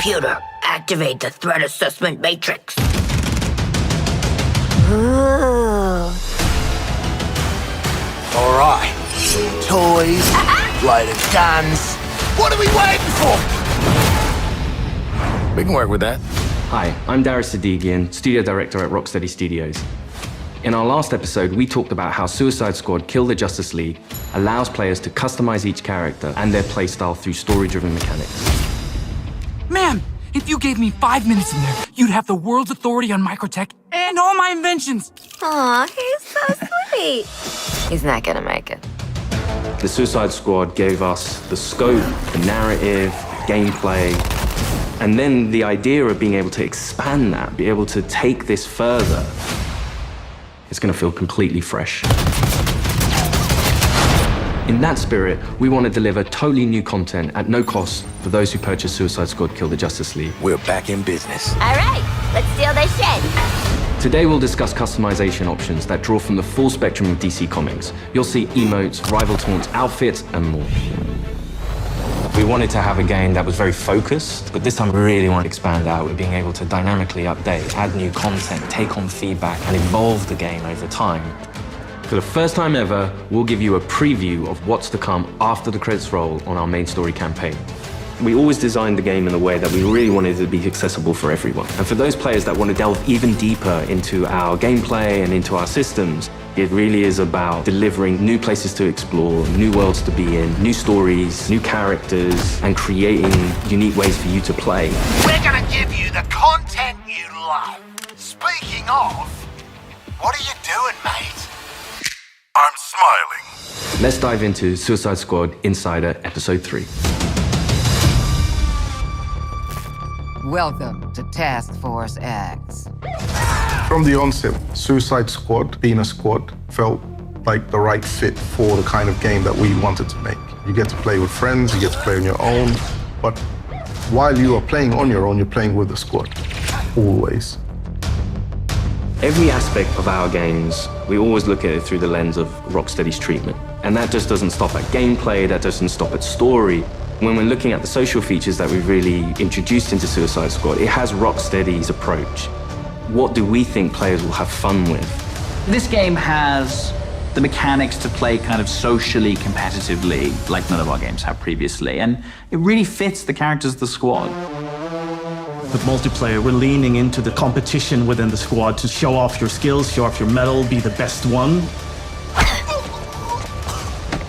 Computer, activate the threat assessment matrix. Ooh. All right. Toys, loaded guns. What are we waiting for? We can work with that. Hi, I'm Darius Sadigian, studio director at Rocksteady Studios. In our last episode, we talked about how Suicide Squad Kill the Justice League allows players to customize each character and their playstyle through story-driven mechanics. Man, if you gave me 5 minutes in there, you'd have the world's authority on microtech and all my inventions. Aw, he's so sweet. He's not gonna make it. The Suicide Squad gave us the scope, the narrative, the gameplay, and then the idea of being able to expand that, be able to take this further. It's gonna feel completely fresh. In that spirit, we want to deliver totally new content at no cost for those who purchase Suicide Squad Kill the Justice League. We're back in business. All right, let's steal this shit. Today we'll discuss customization options that draw from the full spectrum of DC Comics. You'll see emotes, rival taunts, outfits, and more. We wanted to have a game that was very focused, but this time we really want to expand out with being able to dynamically update, add new content, take on feedback, and evolve the game over time. For the first time ever, we'll give you a preview of what's to come after the credits roll on our main story campaign. We always designed the game in a way that we really wanted it to be accessible for everyone. And for those players that want to delve even deeper into our gameplay and into our systems, it really is about delivering new places to explore, new worlds to be in, new stories, new characters, and creating unique ways for you to play. We're gonna give you the content you love. Speaking of, what are you doing, mate? I'm smiling. Let's dive into Suicide Squad Insider Episode 3. Welcome to Task Force X. From the onset, Suicide Squad, being a squad, felt like the right fit for the kind of game that we wanted to make. You get to play with friends, you get to play on your own, but while you are playing on your own, you're playing with the squad, always. Every aspect of our games, we always look at it through the lens of Rocksteady's treatment. And that just doesn't stop at gameplay, that doesn't stop at story. When we're looking at the social features that we've really introduced into Suicide Squad, it has Rocksteady's approach. What do we think players will have fun with? This game has the mechanics to play kind of socially competitively, like none of our games have previously, and it really fits the characters of the squad. With multiplayer, we're leaning into the competition within the squad to show off your skills, show off your mettle, be the best one.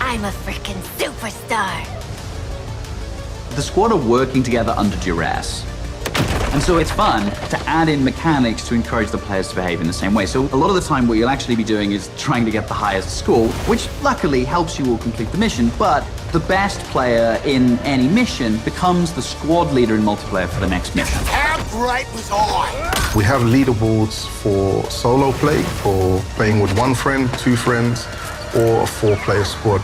I'm a freaking superstar. The squad are working together under duress. And so it's fun to add in mechanics to encourage the players to behave in the same way. So a lot of the time what you'll actually be doing is trying to get the highest score, which luckily helps you all complete the mission, but the best player in any mission becomes the squad leader in multiplayer for the next mission. How great was I? We have leaderboards for solo play, for playing with one friend, two friends, or a 4-player squad.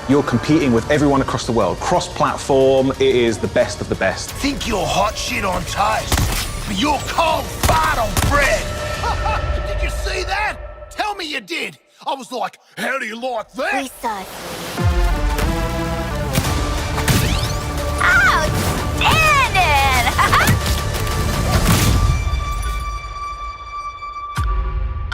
You're competing with everyone across the world. Cross-platform, it is the best of the best. Think you're hot shit on toast, but you're cold fart on bread. Did you see that? Tell me you did. I was like, how do you like that? Precisely. Outstanding!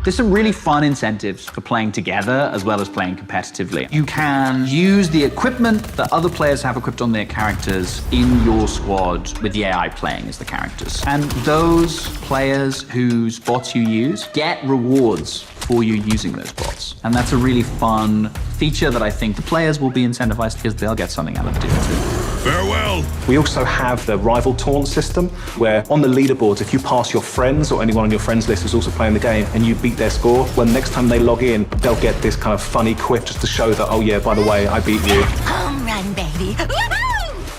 There's some really fun incentives for playing together as well as playing competitively. You can use the equipment that other players have equipped on their characters in your squad with the AI playing as the characters. And those players whose bots you use get rewards for you using those bots. And that's a really fun feature that I think the players will be incentivized because they'll get something out of doing too. Farewell. We also have the rival taunt system, where on the leaderboards, if you pass your friends or anyone on your friends list who's also playing the game and you beat their score, well, next time they log in, they'll get this kind of funny quip just to show that, oh yeah, by the way, I beat you. Home run, baby.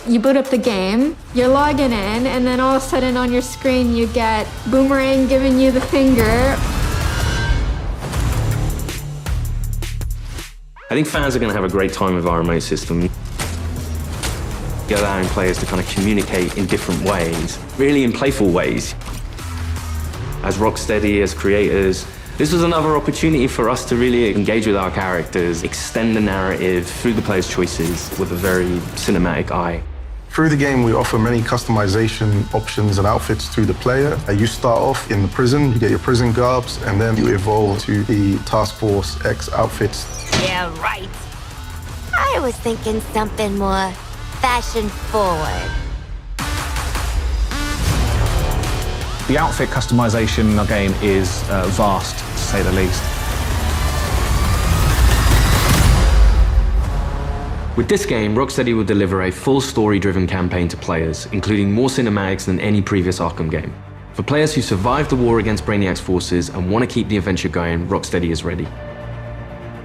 You boot up the game, you're logging in, and then all of a sudden on your screen you get Boomerang giving you the finger. I think fans are going to have a great time with our remote system. Allowing players to kind of communicate in different ways, really in playful ways. As Rocksteady, as creators, this was another opportunity for us to really engage with our characters, extend the narrative through the players' choices with a very cinematic eye. Through the game, we offer many customization options and outfits to the player. You start off in the prison, you get your prison garbs, and then you evolve to the Task Force X outfits. Yeah, right. I was thinking something more fashion forward. The outfit customization in our game is vast, to say the least. With this game, Rocksteady will deliver a full story-driven campaign to players, including more cinematics than any previous Arkham game. For players who survived the war against Brainiac's forces and want to keep the adventure going, Rocksteady is ready.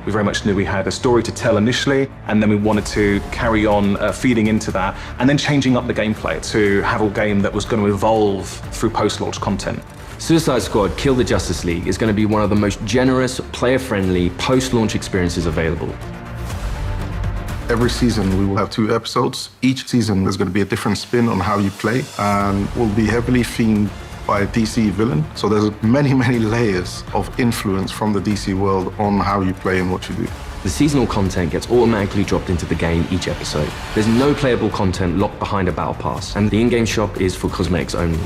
We very much knew we had a story to tell initially, and then we wanted to carry on feeding into that, and then changing up the gameplay to have a game that was going to evolve through post-launch content. Suicide Squad Kill the Justice League is going to be one of the most generous, player-friendly, post-launch experiences available. Every season we will have 2 episodes. Each season there's going to be a different spin on how you play, and will be heavily themed by a DC villain. So there's many, many layers of influence from the DC world on how you play and what you do. The seasonal content gets automatically dropped into the game each episode. There's no playable content locked behind a battle pass, and the in-game shop is for cosmetics only.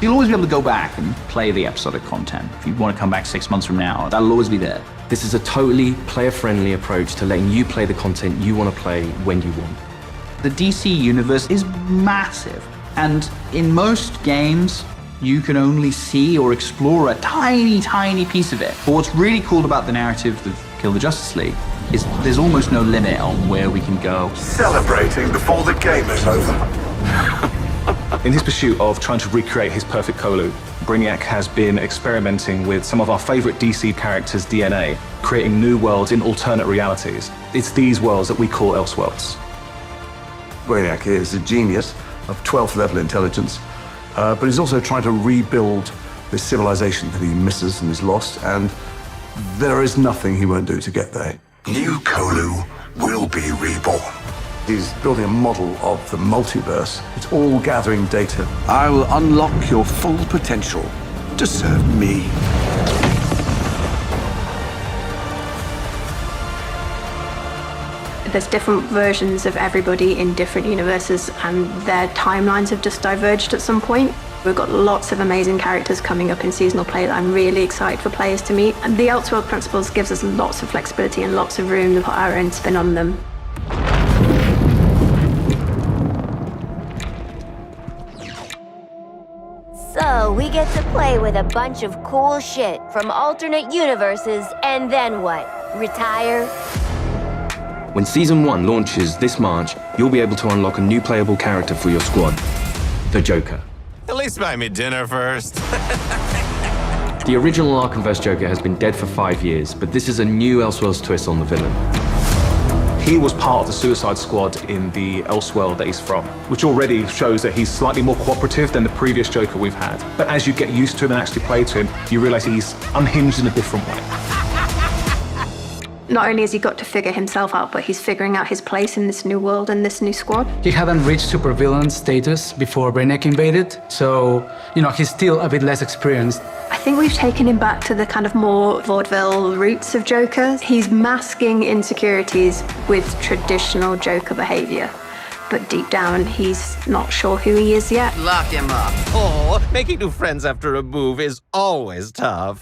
You'll always be able to go back and play the episodic content. If you want to come back 6 months from now, that'll always be there. This is a totally player-friendly approach to letting you play the content you want to play when you want. The DC universe is massive, and in most games, you can only see or explore a tiny, tiny piece of it. But what's really cool about the narrative of Kill the Justice League is there's almost no limit on where we can go. Celebrating before the game is over. In his pursuit of trying to recreate his perfect Kolu, Brainiac has been experimenting with some of our favorite DC characters' DNA, creating new worlds in alternate realities. It's these worlds that we call Elseworlds. Brainiac is a genius of 12th level intelligence, but he's also trying to rebuild this civilization that he misses and is lost, and there is nothing he won't do to get there. New Kolu will be reborn. He's building a model of the multiverse. It's all gathering data. I will unlock your full potential to serve me. There's different versions of everybody in different universes, and their timelines have just diverged at some point. We've got lots of amazing characters coming up in seasonal play that I'm really excited for players to meet. And the Elseworld principles gives us lots of flexibility and lots of room to put our own spin on them. So we get to play with a bunch of cool shit from alternate universes, and then what? Retire? When Season 1 launches this March, you'll be able to unlock a new playable character for your squad, the Joker. At least buy me dinner first. The original Arkhamverse Joker has been dead for 5 years, but this is a new Elseworlds twist on the villain. He was part of the Suicide Squad in the Elseworld that he's from, which already shows that he's slightly more cooperative than the previous Joker we've had. But as you get used to him and actually play to him, you realize he's unhinged in a different way. Not only has he got to figure himself out, but he's figuring out his place in this new world and this new squad. He hadn't reached supervillain status before Brainiac invaded, so, he's still a bit less experienced. I think we've taken him back to the kind of more vaudeville roots of Joker. He's masking insecurities with traditional Joker behavior. But deep down, he's not sure who he is yet. Lock him up. Oh, making new friends after a move is always tough.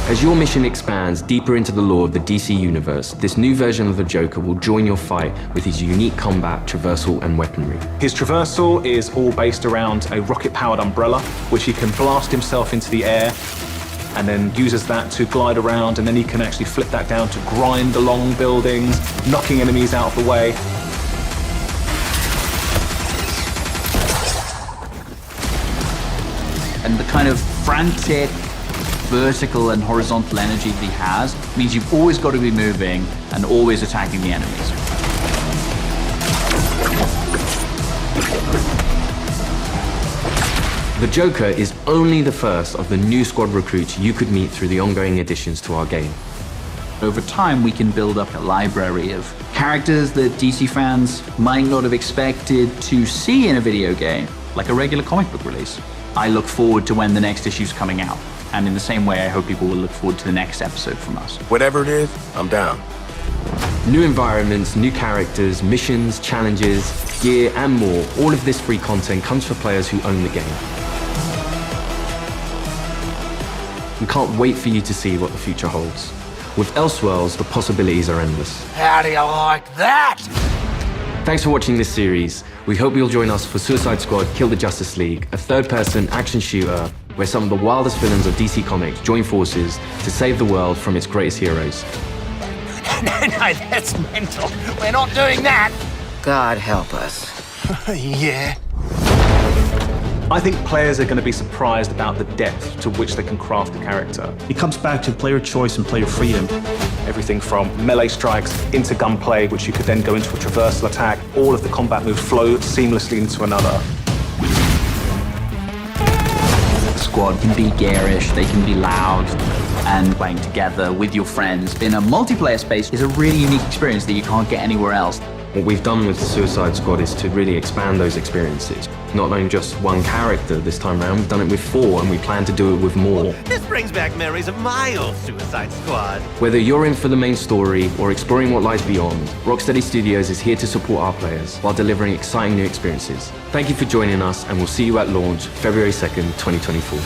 As your mission expands deeper into the lore of the DC universe, this new version of the Joker will join your fight with his unique combat, traversal, and weaponry. His traversal is all based around a rocket-powered umbrella, which he can blast himself into the air, and then uses that to glide around, and then he can actually flip that down to grind along buildings, knocking enemies out of the way. And the kind of frantic, vertical and horizontal energy that he has means you've always got to be moving and always attacking the enemies. The Joker is only the first of the new squad recruits you could meet through the ongoing additions to our game. Over time, we can build up a library of characters that DC fans might not have expected to see in a video game, like a regular comic book release. I look forward to when the next issue's coming out. And in the same way, I hope people will look forward to the next episode from us. Whatever it is, I'm down. New environments, new characters, missions, challenges, gear, and more. All of this free content comes for players who own the game. We can't wait for you to see what the future holds. With Elseworlds, the possibilities are endless. How do you like that? Thanks for watching this series. We hope you'll join us for Suicide Squad Kill the Justice League, a third-person action shooter where some of the wildest villains of DC Comics join forces to save the world from its greatest heroes. No, that's mental. We're not doing that. God help us. Yeah. I think players are going to be surprised about the depth to which they can craft a character. It comes back to player choice and player freedom. Everything from melee strikes into gunplay, which you could then go into a traversal attack. All of the combat moves flow seamlessly into another. The squad can be garish, they can be loud, and playing together with your friends in a multiplayer space is a really unique experience that you can't get anywhere else. What we've done with the Suicide Squad is to really expand those experiences. Not only just one character this time around, we've done it with 4, and we plan to do it with more. This brings back memories of my old Suicide Squad. Whether you're in for the main story or exploring what lies beyond, Rocksteady Studios is here to support our players while delivering exciting new experiences. Thank you for joining us, and we'll see you at launch February 2nd, 2024.